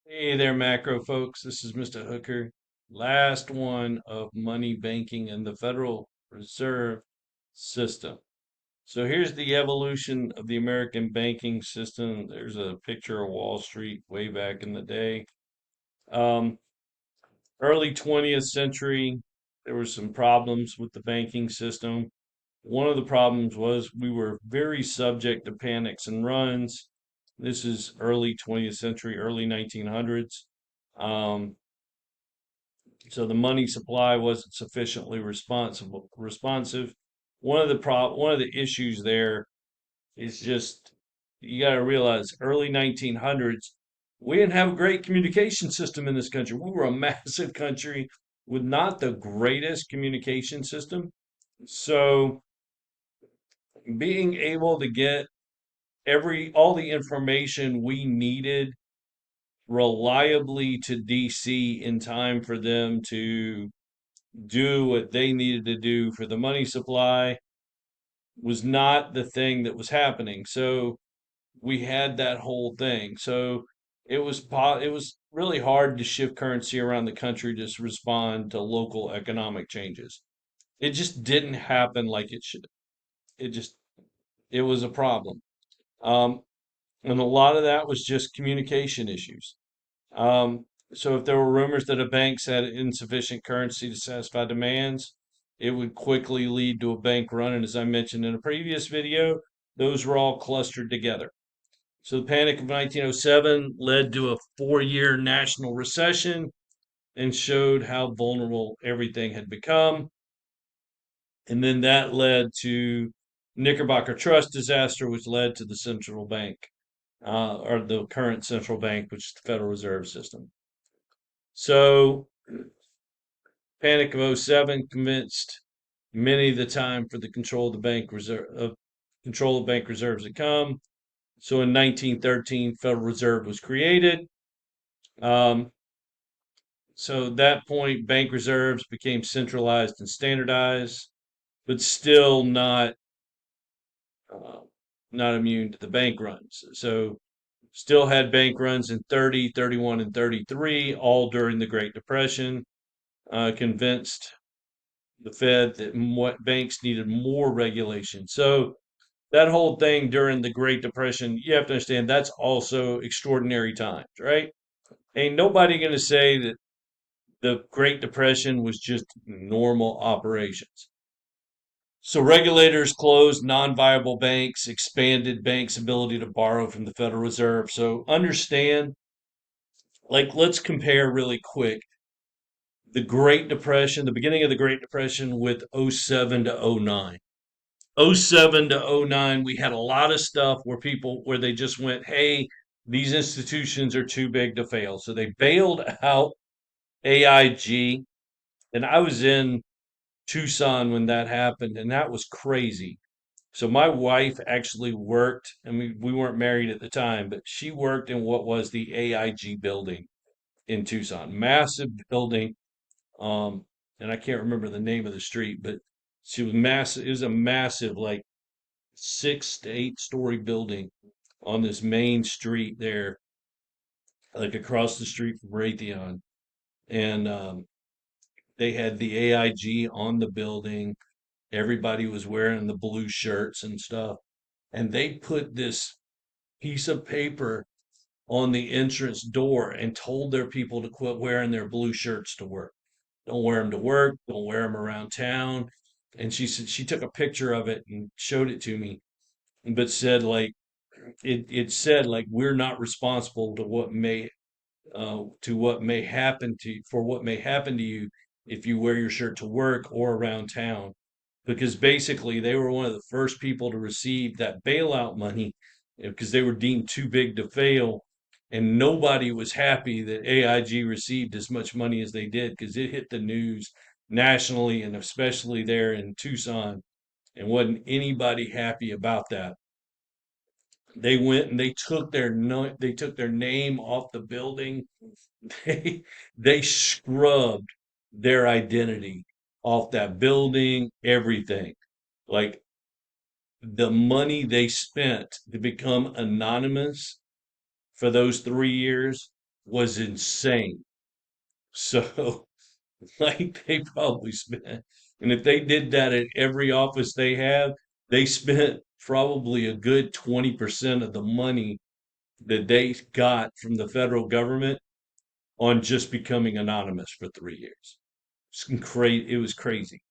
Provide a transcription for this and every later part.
Hey there, macro folks. This is Mr. Hooker. Last one of money banking and the Federal Reserve System. So here's the evolution of the American banking system. There's a picture of Wall Street way back in the day. Um, Early 20th century, there were some problems with the banking system. One of the problems was we were very subject to panics and runs. This is early 20th century, early 1900s. Um, so the money supply wasn't sufficiently responsive. One of the issues there is just you got to realize early 1900s we didn't have a great communication system in this country. We were a massive country with not the greatest communication system. So being able to get every all the information we needed reliably to DC in time for them to do what they needed to do for the money supply was not the thing that was happening. So we had that whole thing. So it was really hard to shift currency around the country to respond to local economic changes. It just didn't happen like it should. It just it was a problem. Um, and a lot of that was just communication issues. Um, so if there were rumors that a banks had insufficient currency to satisfy demands, it would quickly lead to a bank run. And as I mentioned in a previous video, those were all clustered together. So the Panic of 1907 led to a 4 year national recession and showed how vulnerable everything had become. And then that led to Knickerbocker Trust disaster, which led to the central bank, or the current central bank, which is the Federal Reserve System. So Panic of '07 convinced many the time for the control of bank reserves to come. So in 1913, Federal Reserve was created. Um, so at that point, bank reserves became centralized and standardized, but still uh, not immune to the bank runs. So still had bank runs in 30, 31, and 33, all during the Great Depression. Convinced the Fed that banks needed more regulation. So that whole thing during the Great Depression, you have to understand that's also extraordinary times, right? Ain't nobody going to say that the Great Depression was just normal operations. So regulators closed non-viable banks, expanded banks' ability to borrow from the Federal Reserve. So understand, like, let's compare really quick the Great Depression, the beginning of the Great Depression with '07 to '09. '07 to '09, we had a lot of stuff where they just went, hey, these institutions are too big to fail. So they bailed out AIG. And I was in Tucson when that happened, and that was crazy. So my wife actually worked, and we weren't married at the time, but she worked in what was the AIG building in Tucson. Massive building. Um, and I can't remember the name of the street, but she was massive. It was a massive, like 6 to 8 story building on this main street there, like across the street from Raytheon. And they had the AIG on the building. Everybody was wearing the blue shirts and stuff. And they put this piece of paper on the entrance door and told their people to quit wearing their blue shirts to work. Don't wear them to work. Don't wear them around town. And she said she took a picture of it and showed it to me, but said like it said like we're not responsible to what may happen to for what may happen to you if you wear your shirt to work or around town, because basically they were one of the first people to receive that bailout money because they were deemed too big to fail. And nobody was happy that AIG received as much money as they did because it hit the news nationally and especially there in Tucson, and wasn't anybody happy about that. They went and they took their name off the building. They they scrubbed their identity off that building, everything. Like the money they spent to become anonymous for those 3 years was insane. So, like, they probably spent, and if they did that at every office they have, they spent probably a good 20% of the money that they got from the federal government on just becoming anonymous for 3 years. It was crazy.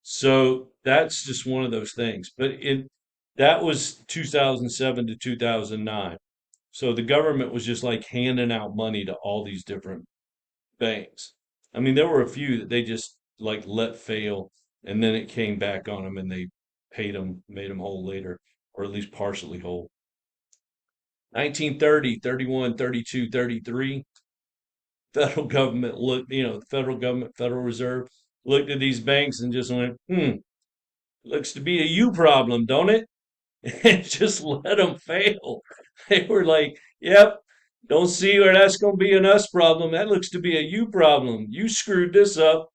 So that's just one of those things. But that was 2007 to 2009. So the government was just like handing out money to all these different banks. I mean, there were a few that they just like let fail, and then it came back on them, and they paid them, made them whole later, or at least partially whole. 1930, 31, 32, 33. Federal government looked, the federal government, Federal Reserve looked at these banks and just went, looks to be a you problem, don't it? And just let them fail. They were like, yep, don't see where that's going to be an us problem. That looks to be a you problem. You screwed this up.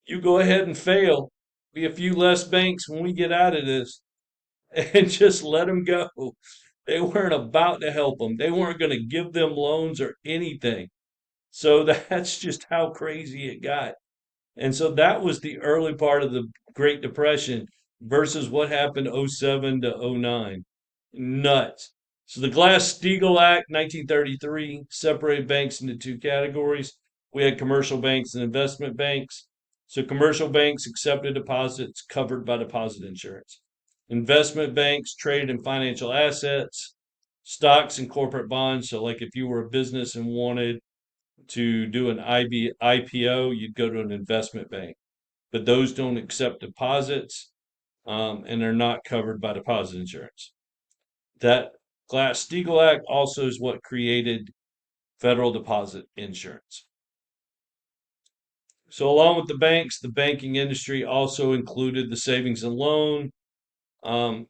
You go ahead and fail. Be a few less banks when we get out of this. And just let them go. They weren't about to help them. They weren't going to give them loans or anything. So that's just how crazy it got. And so that was the early part of the Great Depression versus what happened '07 to '09. Nuts. So the Glass-Steagall Act, 1933, separated banks into two categories. We had commercial banks and investment banks. So commercial banks accepted deposits covered by deposit insurance. Investment banks traded in financial assets, stocks and corporate bonds. So like if you were a business and wanted to do an IPO, you'd go to an investment bank. But those don't accept deposits, and they're not covered by deposit insurance. That Glass-Steagall Act also is what created federal deposit insurance. So, along with the banks, the banking industry also included the savings and loan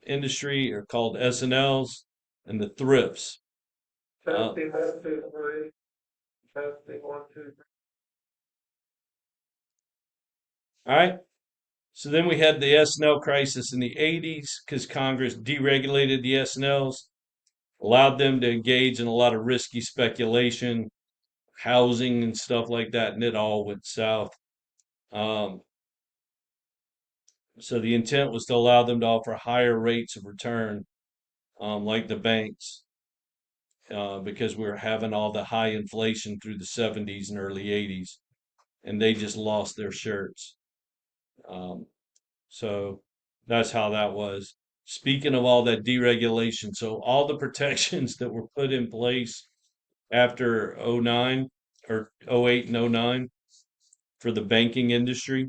industry, or called S&Ls, and the thrifts. Testing, testing, three. Testing, 1, 2, 3. All right. So then we had the S&L crisis in the 80s because Congress deregulated the S&Ls, allowed them to engage in a lot of risky speculation, housing and stuff like that, and it all went south. Um, so the intent was to allow them to offer higher rates of return, like the banks, because we were having all the high inflation through the 70s and early 80s, and they just lost their shirts. Um, So that's how that was. Speaking of all that deregulation, so all the protections that were put in place after '09 or '08 and '09 for the banking industry,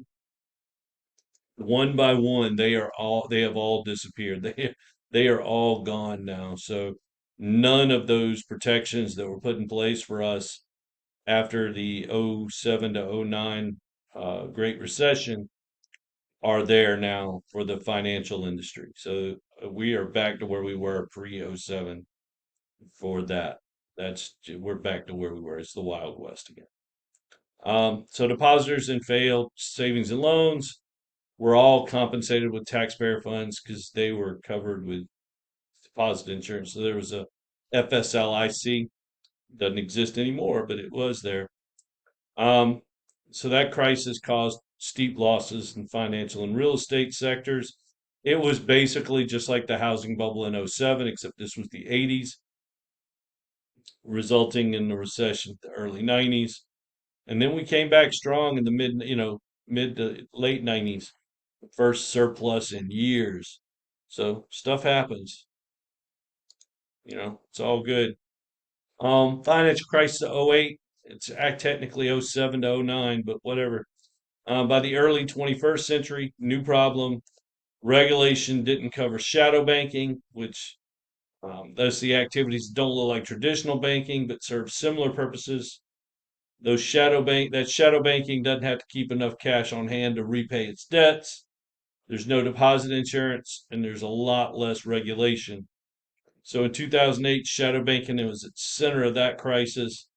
one by one, they have all disappeared. They are all gone now. So none of those protections that were put in place for us after the '07 to '09 Great Recession are there now for the financial industry. So we are back to where we were pre '07 for that. We're back to where we were. It's the Wild West again. So depositors in failed savings and loans were all compensated with taxpayer funds because they were covered with deposit insurance. So there was a FSLIC, doesn't exist anymore, but it was there. Um, so that crisis caused steep losses in financial and real estate sectors. It was basically just like the housing bubble in '07, except this was the '80s, resulting in the recession of the early '90s. And then we came back strong in the mid to late '90s, the first surplus in years. So stuff happens, it's all good. Financial crisis of '08, it's technically '07 to '09, but whatever. By the early 21st century, new problem. Regulation didn't cover shadow banking, which thus the activities don't look like traditional banking, but serve similar purposes. That shadow banking doesn't have to keep enough cash on hand to repay its debts. There's no deposit insurance, and there's a lot less regulation. So in 2008, shadow banking, it was at the center of that crisis.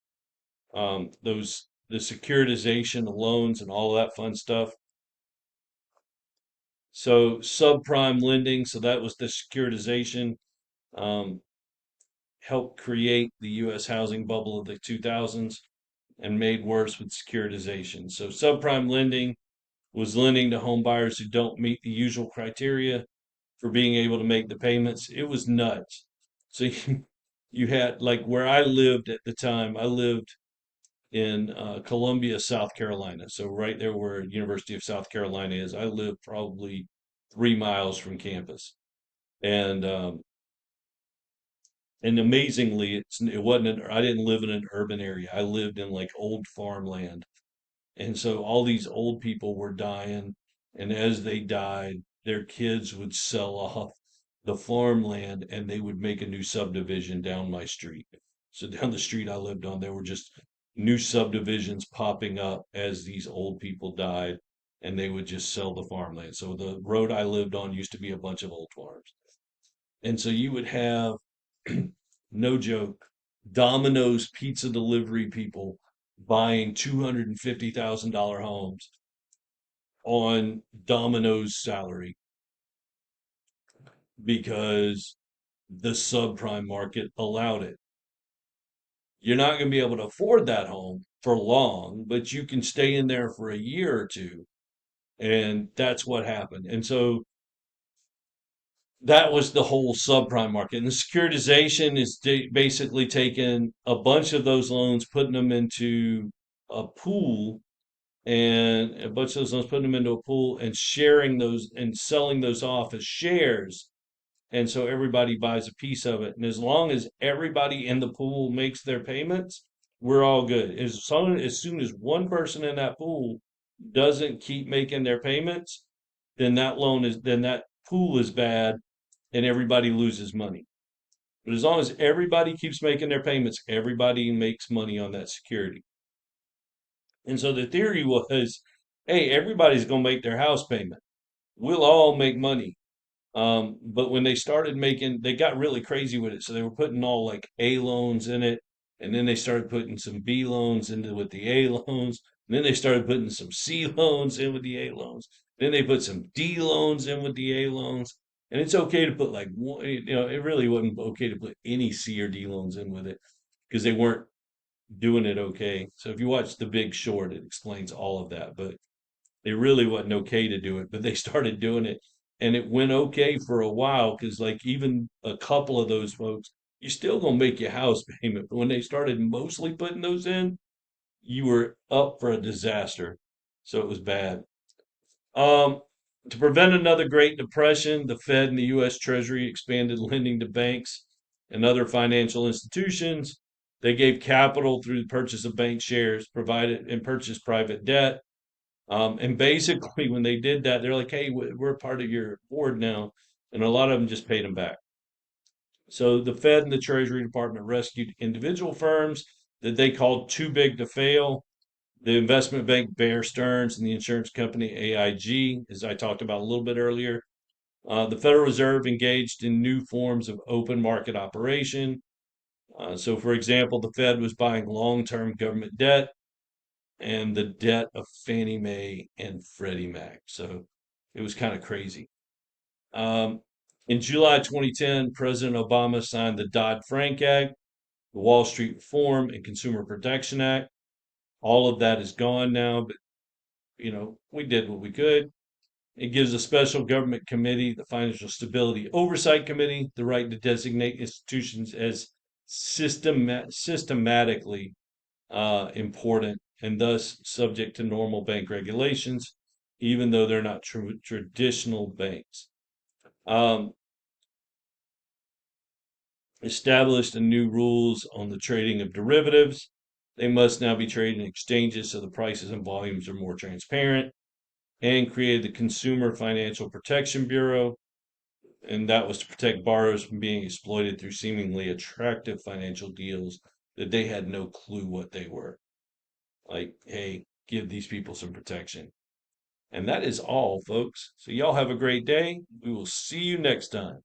The securitization of loans and all that fun stuff. So subprime lending, so that was the securitization. Um, helped create the U.S. housing bubble of the 2000s and made worse with securitization. So subprime lending was lending to home buyers who don't meet the usual criteria for being able to make the payments. It was nuts. So you had like where I lived at the time, I lived in Columbia, South Carolina. So right there where University of South Carolina is, I lived probably 3 miles from campus. And and amazingly, it wasn't I didn't live in an urban area. I lived in like old farmland. And so all these old people were dying, and as they died, their kids would sell off the farmland and they would make a new subdivision down my street. So down the street I lived on, there were just new subdivisions popping up as these old people died, and they would just sell the farmland. So the road I lived on used to be a bunch of old farms. And so you would have, no joke, Domino's pizza delivery people buying $250,000 homes on Domino's salary because the subprime market allowed it. You're not going to be able to afford that home for long, but you can stay in there for a year or two. And that's what happened. And so that was the whole subprime market. And the securitization is basically taking a bunch of those loans, putting them into a pool, and a bunch of those loans, putting them into a pool and sharing those and selling those off as shares. And so everybody buys a piece of it. And as long as everybody in the pool makes their payments, we're all good. As soon as one person in that pool doesn't keep making their payments, then that pool is bad and everybody loses money. But as long as everybody keeps making their payments, everybody makes money on that security. And so the theory was, hey, everybody's going to make their house payment. We'll all make money. But when they started making, they got really crazy with it. So they were putting all like A loans in it, and then they started putting some B loans into with the A loans. And then they started putting some C loans in with the A loans. Then they put some D loans in with the A loans. And it's okay to put like one, it really wasn't okay to put any C or D loans in with it because they weren't doing it okay. So if you watch The Big Short, it explains all of that. But it really wasn't okay to do it, but they started doing it and it went okay for a while because like even a couple of those folks, you're still gonna make your house payment. But when they started mostly putting those in, you were up for a disaster. So it was bad. Um, to prevent another Great Depression, the Fed and the US Treasury expanded lending to banks and other financial institutions. They gave capital through the purchase of bank shares, provided and purchased private debt. And basically, when they did that, they're like, "Hey, we're part of your board now," and a lot of them just paid them back. So the Fed and the Treasury Department rescued individual firms that they called too big to fail. The investment bank Bear Stearns and the insurance company AIG, as I talked about a little bit earlier. The Federal Reserve engaged in new forms of open market operation. So, for example, the Fed was buying long-term government debt and the debt of Fannie Mae and Freddie Mac. So it was kind of crazy. Um, in July 2010, President Obama signed the Dodd-Frank Act, the Wall Street Reform and Consumer Protection Act. All of that is gone now, but we did what we could. It gives a special government committee, the Financial Stability Oversight Committee, the right to designate institutions as systematically important and thus subject to normal bank regulations, even though they're not traditional banks. Um, Established a new rules on the trading of derivatives. They must now be traded in exchanges so the prices and volumes are more transparent, and created the Consumer Financial Protection Bureau, and that was to protect borrowers from being exploited through seemingly attractive financial deals that they had no clue what they were. Like, hey, give these people some protection. And that is all, folks. So y'all have a great day. We will see you next time.